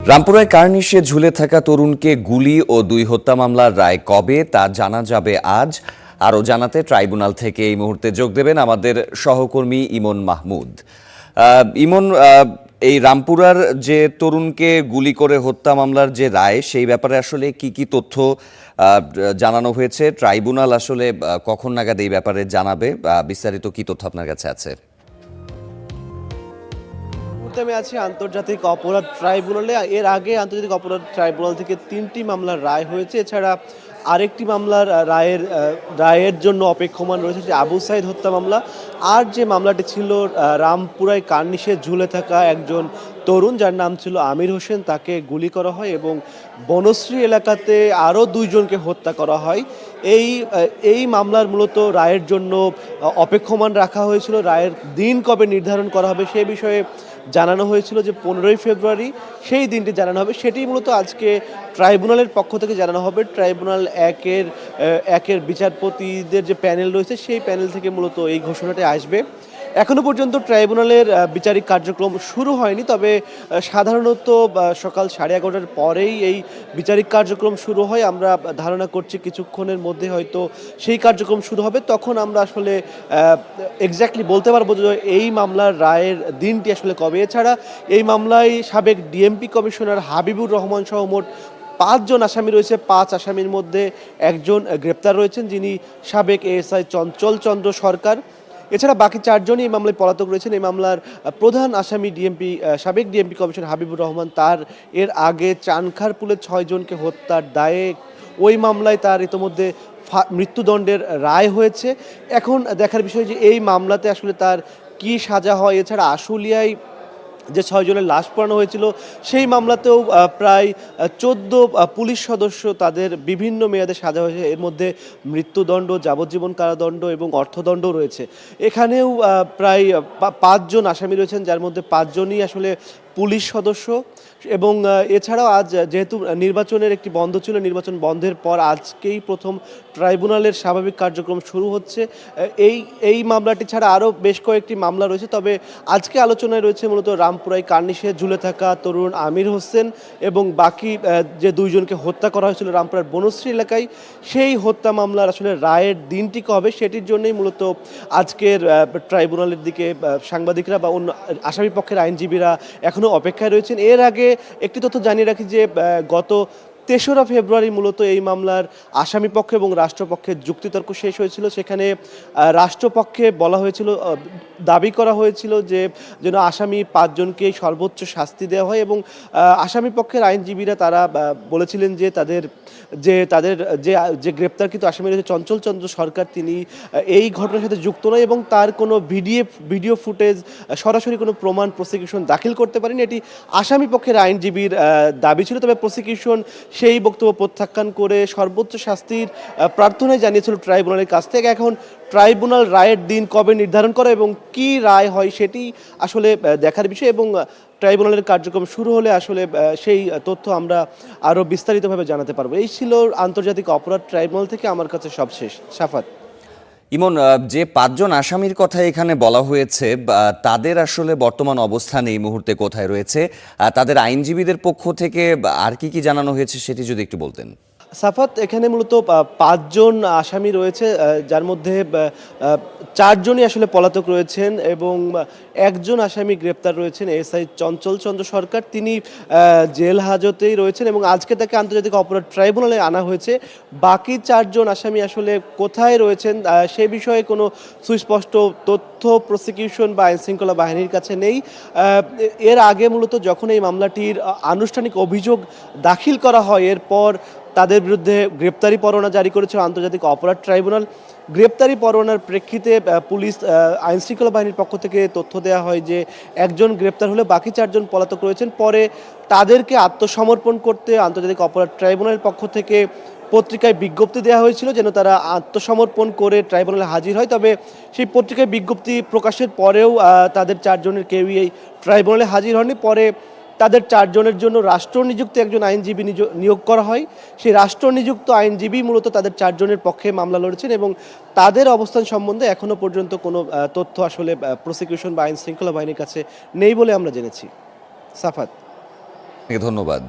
রামপুরায় কার্নিশে ঝুলে থাকা তরুণকে গুলি ও ২ হত্যা মামলার রায় কবে তা জানা যাবে আজ। আরও জানাতে ট্রাইব্যুনাল থেকে এই মুহূর্তে যোগ দেবেন আমাদের সহকর্মী ইমন মাহমুদ। ইমন, এই রামপুরার যে তরুণকে গুলি করে হত্যা মামলার যে রায়, সেই ব্যাপারে আসলে কি কি তথ্য জানানো হয়েছে? ট্রাইব্যুনাল আসলে কখন নাগাদ এই ব্যাপারে জানাবে? বিস্তারিত কি তথ্য আপনার কাছে আছে? আমি আছি আন্তর্জাতিক অপরাধ ট্রাইব্যুনালে। এর আগে আন্তর্জাতিক অপরাধ ট্রাইব্যুনাল থেকে ৩টি মামলার রায় হয়েছে। এছাড়া আরেকটি মামলার রায়ের জন্য অপেক্ষমান রয়েছে, যে আবু সাইদ হত্যা মামলা। আর যে মামলাটি ছিল রামপুরায় কার্নিশে ঝুলে থাকা একজন তরুণ, যার নাম ছিল আমির হোসেন, তাকে গুলি করা হয় এবং বনশ্রী এলাকাতে আরও ২ জনকে হত্যা করা হয়। এই মামলার মূলত রায়ের জন্য অপেক্ষমান রাখা হয়েছিল। রায়ের দিন কবে নির্ধারণ করা হবে সে বিষয়ে জানানো হয়েছিল যে ১৫ই ফেব্রুয়ারি সেই দিনটি জানানো হবে। সেটি মূলত আজকে ট্রাইব্যুনালের পক্ষ থেকে জানানো হবে। ট্রাইব্যুনাল একের বিচারপতিদের যে প্যানেল রয়েছে, সেই প্যানেল থেকে মূলত এই ঘোষণাটি আসবে। এখনও পর্যন্ত ট্রাইব্যুনালের বিচারিক কার্যক্রম শুরু হয়নি, তবে সাধারণত সকাল 11:30টার পরেই এই বিচারিক কার্যক্রম শুরু হয়। আমরা ধারণা করছি কিছুক্ষণের মধ্যে হয়তো সেই কার্যক্রম শুরু হবে। তখন আমরা আসলে এক্স্যাক্টলি বলতে পারবো যে এই মামলার রায়ের দিনটি আসলে কবে। এছাড়া এই মামলায় সাবেক ডিএমপি কমিশনার হাবিবুর রহমান সহ মোট ৫ জন আসামি রয়েছে। ৫ আসামির মধ্যে একজন গ্রেপ্তার রয়েছেন, যিনি সাবেক এএসআই চঞ্চল চন্দ্র সরকার। এছাড়া বাকি ৪ জনই এই মামলায় পলাতক রয়েছেন। এই মামলার প্রধান আসামি সাবেক ডিএমপি কমিশনার হাবিবুর রহমান, তার এর আগে চানখারপুলে ৬ জনকে হত্যার দায়ে ওই মামলায় তার ইতোমধ্যে মৃত্যুদণ্ডের রায় হয়েছে। এখন দেখার বিষয় যে এই মামলাতে আসলে তার কি সাজা হয়। এছাড়া আশুলিয়ায় যে ৬ জনের লাশ পোড়ানো হয়েছিল, সেই মামলাতেও প্রায় ১৪ পুলিশ সদস্য, তাদের বিভিন্ন মেয়াদে সাজা হয়েছে। এর মধ্যে মৃত্যুদণ্ড, যাবজ্জীবন কারাদণ্ড এবং অর্থদণ্ডও রয়েছে। এখানেও প্রায় ৫ জন আসামি রয়েছেন, যার মধ্যে ৫ জনই আসলে পুলিশ সদস্য। এবং এছাড়াও আজ যেহেতু নির্বাচনের একটি বন্ধ ছিল, নির্বাচন বন্ধের পর আজকেই প্রথম ট্রাইব্যুনালের স্বাভাবিক কার্যক্রম শুরু হচ্ছে। এই মামলাটি ছাড়া আরও বেশ কয়েকটি মামলা রয়েছে, তবে আজকে আলোচনায় রয়েছে মূলত রামপুরায় কার্নিশে ঝুলে থাকা তরুণ আমির হোসেন এবং বাকি যে ২ জনকে হত্যা করা হয়েছিল রামপুরার বনশ্রী এলাকায়, সেই হত্যা মামলার আসলে রায়ের দিনটি কবে সেটির জন্যই মূলত আজকের ট্রাইব্যুনালের দিকে সাংবাদিকরা বা অন্য আসামি পক্ষের আইনজীবীরা এখনও অপেক্ষায় রয়েছেন। এর আগে একটি তথ্য জানিয়ে রাখি যে গত ৩রা ফেব্রুয়ারি মূলত এই মামলার আসামিপক্ষ এবং রাষ্ট্রপক্ষের যুক্তিতর্ক শেষ হয়েছিল। সেখানে রাষ্ট্রপক্ষে বলা হয়েছিল, দাবি করা হয়েছিল যে যেন আসামি ৫ জনকে সর্বোচ্চ শাস্তি দেওয়া হয়, এবং আসামি পক্ষের আইনজীবীরা তারা বলেছিলেন যে তাদের যে গ্রেপ্তারকৃত আসামি রয়েছে চঞ্চল চন্দ্র সরকার, তিনি এই ঘটনার সাথে যুক্ত নয় এবং তার কোনো ভিডিও ফুটেজ, সরাসরি কোনো প্রমাণ প্রসিকিউশন দাখিল করতে পারেনি। এটি আসামি পক্ষের আইনজীবীর দাবি ছিল। তবে প্রসিকিউশন সেই বক্তব্য প্রত্যাখ্যান করে সর্বোচ্চ শাস্তির প্রার্থনায় জানিয়েছিল ট্রাইব্যুনালের কাছ থেকে। এখন ট্রাইব্যুনাল রায়ের দিন কবে নির্ধারণ করে এবং কি রায় হয় সেটি আসলে দেখার বিষয়, এবং ট্রাইব্যুনালের কার্যক্রম শুরু হলে আসলে সেই তথ্য আমরা আরও বিস্তারিতভাবে জানাতে পারবো। এই ছিল আন্তর্জাতিক অপরাধ ট্রাইব্যুনাল থেকে আমার কাছে সবশেষ। সাফাত। ইমন, যে ৫ জন আসামির কথা এখানে বলা হয়েছে, তাদের আসলে বর্তমান অবস্থান এই মুহূর্তে কোথায় রয়েছে? তাদের আইনজীবীদের পক্ষ থেকে আর কি কি জানানো হয়েছে সেটি যদি একটু বলতেন। সাফাত, এখানে মূলত ৫ জন আসামি রয়েছে, যার মধ্যে ৪ জনই আসলে পলাতক রয়েছেন এবং একজন আসামি গ্রেপ্তার রয়েছেন, এসআই চঞ্চল চন্দ্র সরকার। তিনি জেল হাজতেই রয়েছেন এবং আজকে তাকে আন্তর্জাতিক অপরাধ ট্রাইব্যুনালে আনা হয়েছে। বাকি ৪ জন আসামি আসলে কোথায় রয়েছেন সে বিষয়ে কোনো সুস্পষ্ট তথ্য প্রসিকিউশন বা আইনশৃঙ্খলা বাহিনীর কাছে নেই। এর আগে মূলত যখন এই মামলাটির আনুষ্ঠানিক অভিযোগ দাখিল করা হয়, এরপর তাদের বিরুদ্ধে গ্রেপ্তারি পরোয়ানা জারি করেছে আন্তর্জাতিক অপরাধ ট্রাইব্যুনাল। গ্রেপ্তারি পরোয়ানার প্রেক্ষিতে পুলিশ আইনশৃঙ্খলা বাহিনীর পক্ষ থেকে তথ্য দেওয়া হয় যে একজন গ্রেপ্তার হলে বাকি ৪ জন পলাতক রয়েছেন। পরে তাদেরকে আত্মসমর্পণ করতে আন্তর্জাতিক অপরাধ ট্রাইব্যুনালের পক্ষ থেকে পত্রিকায় বিজ্ঞপ্তি দেওয়া হয়েছিল যেন তারা আত্মসমর্পণ করে ট্রাইব্যুনালে হাজির হয়। তবে সেই পত্রিকায় বিজ্ঞপ্তি প্রকাশের পরেও তাদের ৪ জনের কেউই এই ট্রাইব্যুনালে হাজির হয়নি। পরে তাদের ৪ জনের জন্য রাষ্ট্র নিযুক্ত একজন আইনজীবী নিয়োগ করা হয়। সেই রাষ্ট্র নিযুক্ত আইনজীবী মূলত তাদের ৪ জনের পক্ষে মামলা লড়েছেন এবং তাদের অবস্থান সম্বন্ধে এখনও পর্যন্ত কোনো তথ্য আসলে প্রসিকিউশন বা আইন শৃঙ্খলা বাহিনীর কাছে নেই বলে আমরা জেনেছি। সাফাত। ধন্যবাদ।